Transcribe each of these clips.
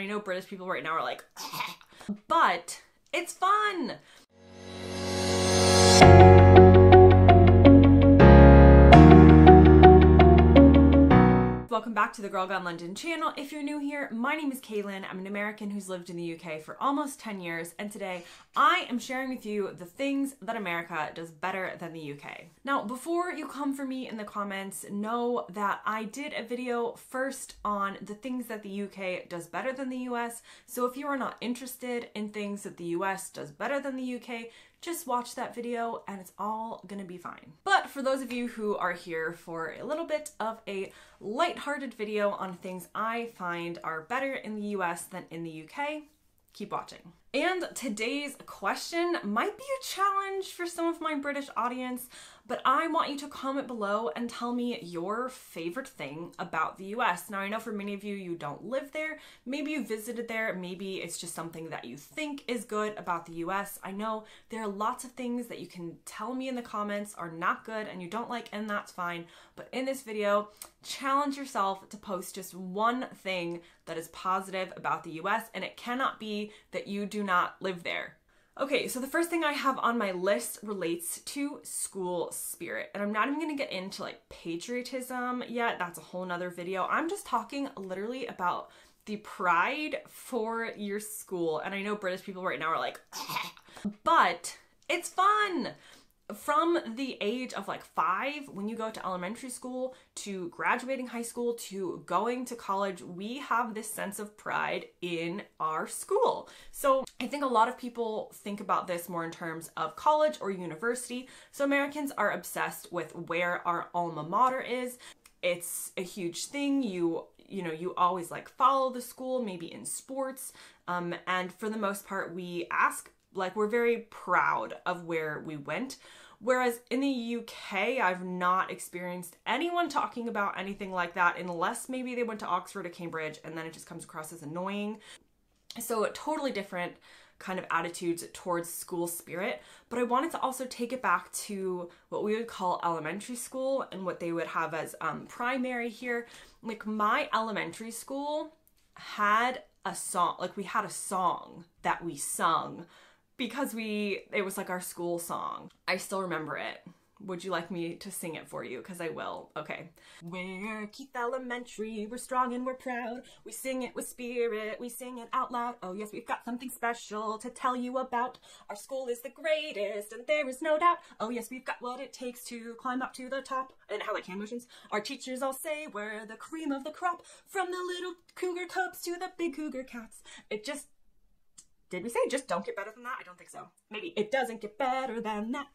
I know British people right now are like, but it's fun. Welcome back to the Girl Gone London channel. If you're new here, my name is Kaylin. I'm an American who's lived in the UK for almost 10 years, and today I am sharing with you the things that America does better than the UK. Now, before you come for me in the comments, know that I did a video first on the things that the UK does better than the US, so if you are not interested in things that the US does better than the UK, just watch that video and it's all gonna be fine. But for those of you who are here for a little bit of a lighthearted video on things I find are better in the US than in the UK, keep watching. And today's question might be a challenge for some of my British audience, but I want you to comment below and tell me your favorite thing about the US. Now, I know for many of you, you don't live there. Maybe you visited there. Maybe it's just something that you think is good about the US. I know there are lots of things that you can tell me in the comments are not good and you don't like, and that's fine. But in this video, challenge yourself to post just one thing that is positive about the US, and it cannot be that you do not live there. Okay, so the first thing I have on my list relates to school spirit, and I'm not even gonna get into like patriotism yet. That's a whole nother video. I'm just talking literally about the pride for your school. And I know British people right now are like, but it's fun. From the age of like 5, when you go to elementary school, to graduating high school, to going to college, we have this sense of pride in our school. So I think a lot of people think about this more in terms of college or university. So Americans are obsessed with where our alma mater is. It's a huge thing. You always like follow the school, maybe in sports. And for the most part, we're very proud of where we went. Whereas in the UK, I've not experienced anyone talking about anything like that, unless maybe they went to Oxford or Cambridge, and then it just comes across as annoying. So totally different kind of attitudes towards school spirit. But I wanted to also take it back to what we would call elementary school and what they would have as primary here. Like my elementary school had a song, like we had a song that we sung because it was like our school song. I still remember it. Would you like me to sing it for you? Because I will. Okay. We're Keith Elementary, we're strong and we're proud. We sing it with spirit, we sing it out loud. Oh yes, we've got something special to tell you about. Our school is the greatest and there is no doubt. Oh yes, we've got what it takes to climb up to the top. And how like hand motions. Our teachers all say we're the cream of the crop. From the little cougar cubs to the big cougar cats. Did we say just don't get better than that? I don't think so. Maybe it doesn't get better than that.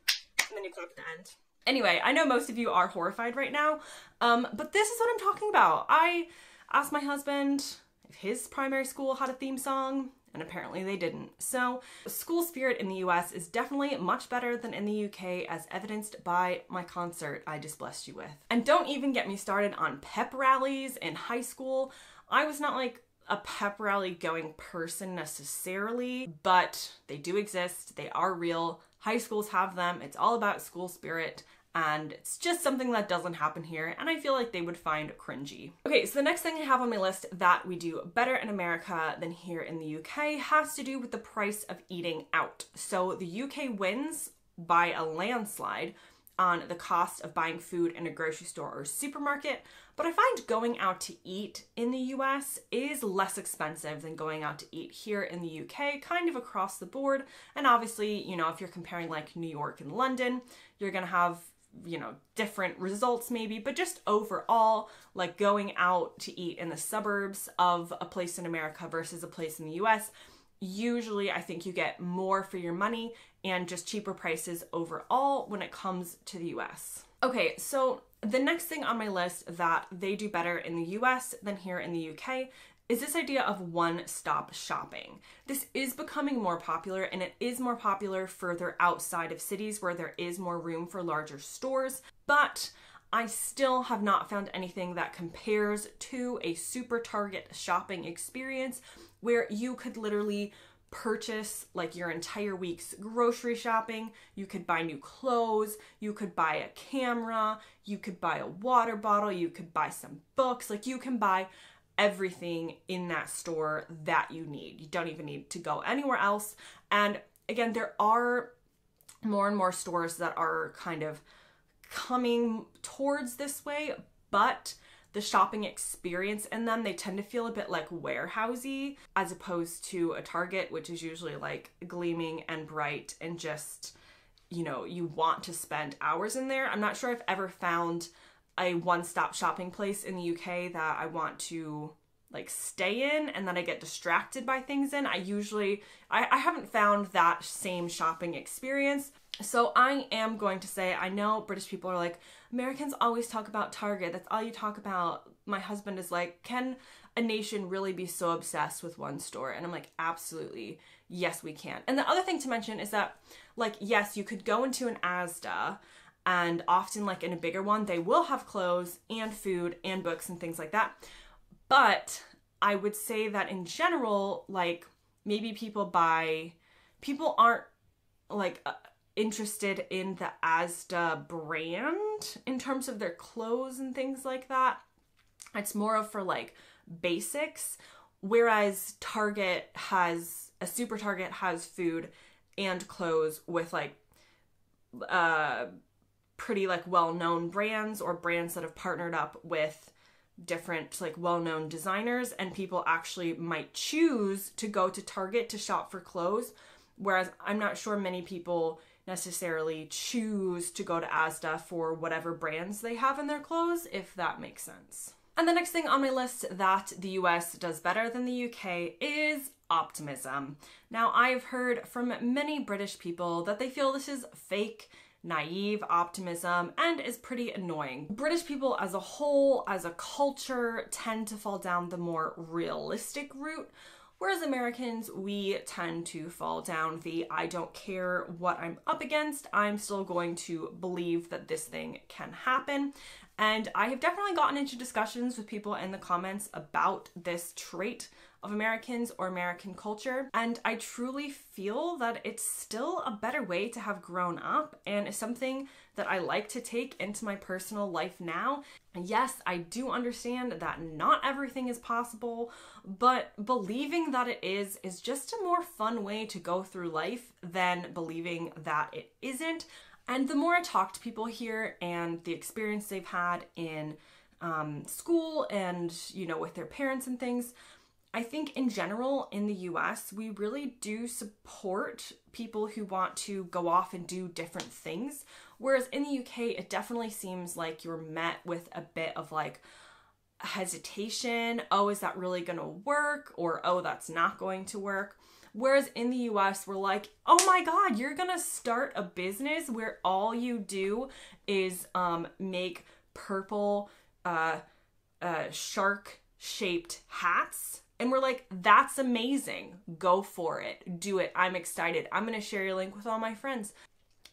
And then you clap at the end. Anyway, I know most of you are horrified right now, but this is what I'm talking about. I asked my husband if his primary school had a theme song, and apparently they didn't. So school spirit in the US is definitely much better than in the UK, as evidenced by my concert I just blessed you with. And don't even get me started on pep rallies in high school. I was not like a pep rally going person necessarily, but they do exist. They are real. High schools have them. It's all about school spirit, and it's just something that doesn't happen here, and I feel like they would find cringy. Okay, so the next thing I have on my list that we do better in America than here in the UK has to do with the price of eating out. So the UK wins by a landslide on the cost of buying food in a grocery store or supermarket, but I find going out to eat in the US is less expensive than going out to eat here in the UK, kind of across the board. And obviously, if you're comparing like New York and London, you're gonna have, different results maybe, but just overall, like going out to eat in the suburbs of a place in America versus a place in the US, usually I think you get more for your money and just cheaper prices overall when it comes to the US. Okay, so the next thing on my list that they do better in the US than here in the UK is this idea of one-stop shopping. This is becoming more popular, and it is more popular further outside of cities where there is more room for larger stores, but I still have not found anything that compares to a super Target shopping experience where you could literally purchase like your entire week's grocery shopping. You could buy new clothes, you could buy a camera, you could buy a water bottle, you could buy some books, like you can buy everything in that store that you need. You don't even need to go anywhere else. And again, there are more and more stores that are kind of coming towards this way, but the shopping experience in them, they tend to feel a bit like warehousey as opposed to a Target, which is usually like gleaming and bright and just, you know, you want to spend hours in there. I'm not sure I've ever found a one-stop shopping place in the UK that I want to like stay in and then I get distracted by things in. I haven't found that same shopping experience. So I am going to say, I know British people are like, Americans always talk about Target. That's all you talk about. My husband is like, can a nation really be so obsessed with one store? And I'm like, absolutely. Yes, we can. And the other thing to mention is that, like, yes, you could go into an Asda, and often like in a bigger one, they will have clothes and food and books and things like that. But I would say that in general, like maybe people aren't like interested in the Asda brand in terms of their clothes and things like that. It's more of for like basics, whereas a Super Target has food and clothes with like pretty like well-known brands or brands that have partnered up with different like well-known designers, and people actually might choose to go to Target to shop for clothes, whereas I'm not sure many people necessarily choose to go to Asda for whatever brands they have in their clothes, if that makes sense. And the next thing on my list that the US does better than the UK is optimism. Now, I've heard from many British people that they feel this is fake, naive optimism and is pretty annoying. British people as a whole, as a culture, tend to fall down the more realistic route, whereas Americans, we tend to fall down the I don't care what I'm up against, I'm still going to believe that this thing can happen. And I have definitely gotten into discussions with people in the comments about this trait of Americans or American culture, and I truly feel that it's still a better way to have grown up and is something that I like to take into my personal life now. And yes, I do understand that not everything is possible, but believing that it is just a more fun way to go through life than believing that it isn't. And the more I talk to people here and the experience they've had in school and, you know, with their parents and things, I think in general in the US, we really do support people who want to go off and do different things. Whereas in the UK, it definitely seems like you're met with a bit of like hesitation. Oh, is that really gonna work? Or, oh, that's not going to work. Whereas in the US, we're like, oh my God, you're gonna start a business where all you do is make purple shark-shaped hats. And we're like, that's amazing. Go for it. Do it. I'm excited. I'm gonna share your link with all my friends.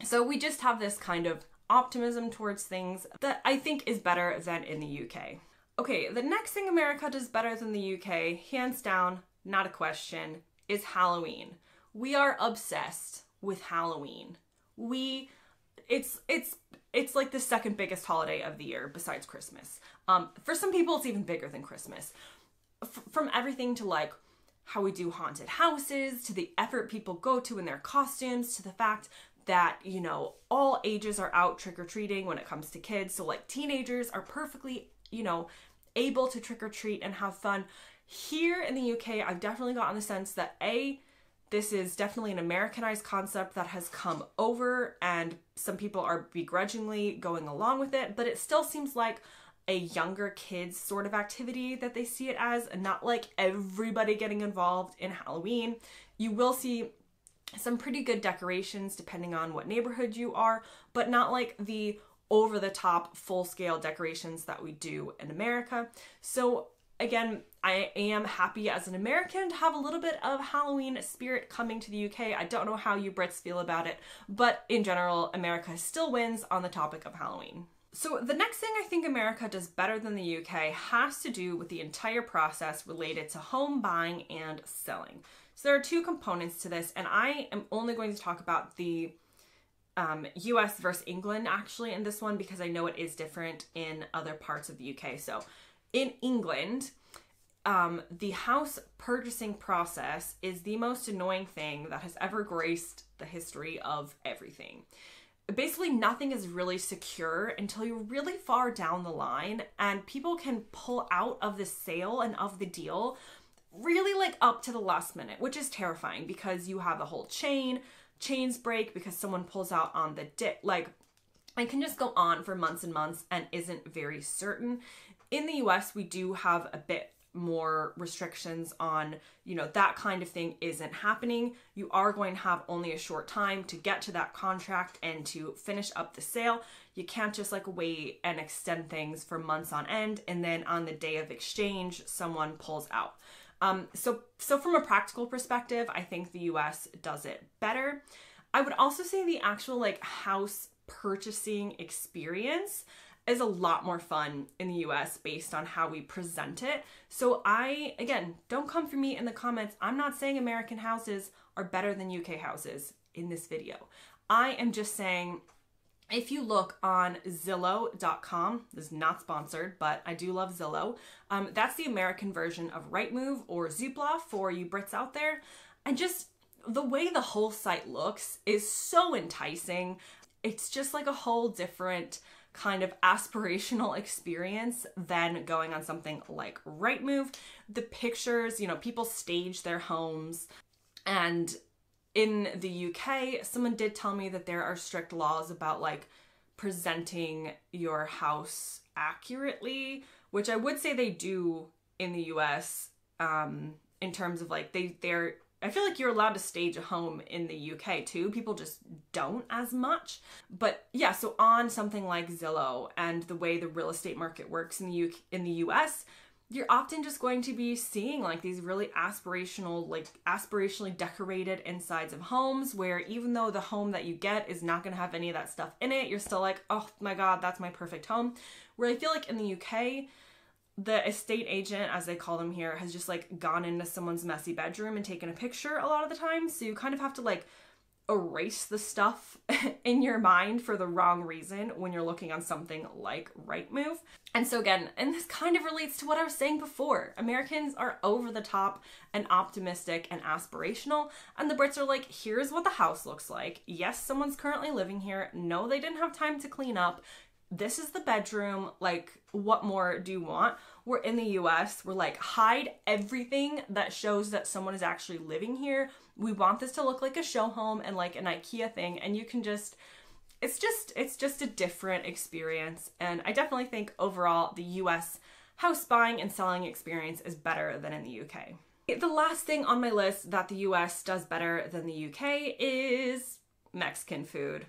So we just have this kind of optimism towards things that I think is better than in the UK. Okay, the next thing America does better than the UK, hands down, not a question, is Halloween. We are obsessed with Halloween. It's like the second biggest holiday of the year besides Christmas. For some people, it's even bigger than Christmas. From everything to like how we do haunted houses, to the effort people go to in their costumes, to the fact that, you know, all ages are out trick-or-treating when it comes to kids. So like teenagers are perfectly, you know, able to trick-or-treat and have fun. Here in the UK, I've definitely gotten the sense that this is definitely an Americanized concept that has come over and some people are begrudgingly going along with it, but it still seems like a younger kids sort of activity that they see it as, and not like everybody getting involved in Halloween. You will see some pretty good decorations depending on what neighborhood you are, but not like the over-the-top full-scale decorations that we do in America. So again, I am happy as an American to have a little bit of Halloween spirit coming to the UK. I don't know how you Brits feel about it, but in general, America still wins on the topic of Halloween. So the next thing I think America does better than the UK has to do with the entire process related to home buying and selling. So there are two components to this, and I am only going to talk about the US versus England actually in this one because I know it is different in other parts of the UK. So in England, the house purchasing process is the most annoying thing that has ever graced the history of everything. Basically, nothing is really secure until you're really far down the line, and people can pull out of the sale and of the deal really like up to the last minute, which is terrifying because you have a whole chains break because someone pulls out on the like it can just go on for months and months and isn't very certain. In the US, we do have a bit more restrictions on, you know, that kind of thing isn't happening. You are going to have only a short time to get to that contract and to finish up the sale. You can't just like wait and extend things for months on end and then on the day of exchange someone pulls out. So from a practical perspective, I think the US does it better. I would also say the actual like house purchasing experience is a lot more fun in the US based on how we present it. So again, don't come for me in the comments. I'm not saying American houses are better than UK houses in this video. I am just saying, if you look on Zillow.com, this is not sponsored, but I do love Zillow. That's the American version of Rightmove or Zoopla for you Brits out there. And just the way the whole site looks is so enticing. It's just like a whole different kind of aspirational experience than going on something like Rightmove. The pictures, you know, people stage their homes, and in the UK, someone did tell me that there are strict laws about like presenting your house accurately, which I would say they do in the US, in terms of like I feel like you're allowed to stage a home in the UK too. People just don't as much. But yeah, so on something like Zillow and the way the real estate market works in the US, you're often just going to be seeing like these really aspirationally decorated insides of homes where even though the home that you get is not going to have any of that stuff in it, you're still like, oh my God, that's my perfect home. Where I feel like in the UK, the estate agent, as they call them here, has just like gone into someone's messy bedroom and taken a picture a lot of the time. So you kind of have to like erase the stuff in your mind for the wrong reason when you're looking on something like Rightmove. And so again, and this kind of relates to what I was saying before, Americans are over the top and optimistic and aspirational, and the Brits are like, here's what the house looks like. Yes, someone's currently living here. No, they didn't have time to clean up. This is the bedroom, like, what more do you want? We're in the US, we're like, hide everything that shows that someone is actually living here. We want this to look like a show home and like an IKEA thing, and you can just, it's just a different experience. And I definitely think overall the US house buying and selling experience is better than in the UK. The last thing on my list that the US does better than the UK is Mexican food.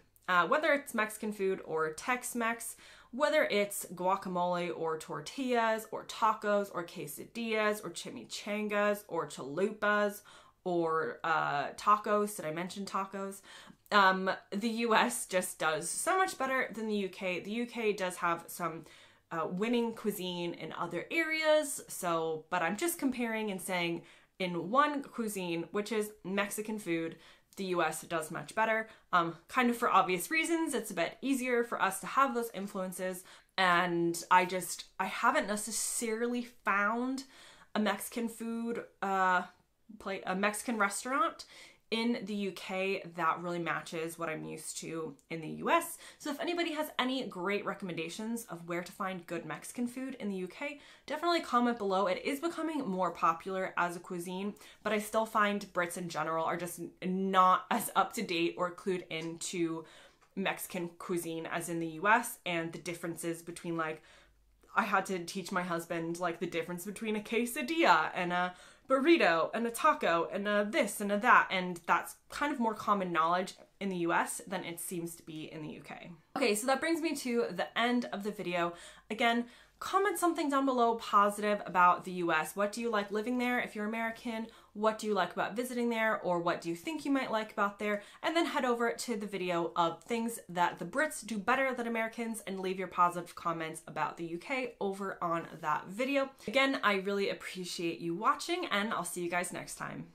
Whether it's Mexican food or Tex-Mex, whether it's guacamole or tortillas or tacos or quesadillas or chimichangas or chalupas or tacos. Did I mention tacos? The US just does so much better than the UK. The UK does have some winning cuisine in other areas. So, but I'm just comparing and saying in one cuisine, which is Mexican food, the US does much better, kind of for obvious reasons. It's a bit easier for us to have those influences, and I haven't necessarily found a Mexican food a Mexican restaurant in the UK that really matches what I'm used to in the US. So if anybody has any great recommendations of where to find good Mexican food in the UK, definitely comment below. It is becoming more popular as a cuisine, but I still find Brits in general are just not as up to date or clued into Mexican cuisine as in the US, and the differences between, like, I had to teach my husband like the difference between a quesadilla and a burrito and a taco and a this and a that, and that's kind of more common knowledge in the US than it seems to be in the UK. Okay, so that brings me to the end of the video. Again, comment something down below positive about the US. What do you like living there if you're American? What do you like about visiting there, or what do you think you might like about there? And then head over to the video of things that the Brits do better than Americans and leave your positive comments about the UK over on that video. Again, I really appreciate you watching, and I'll see you guys next time.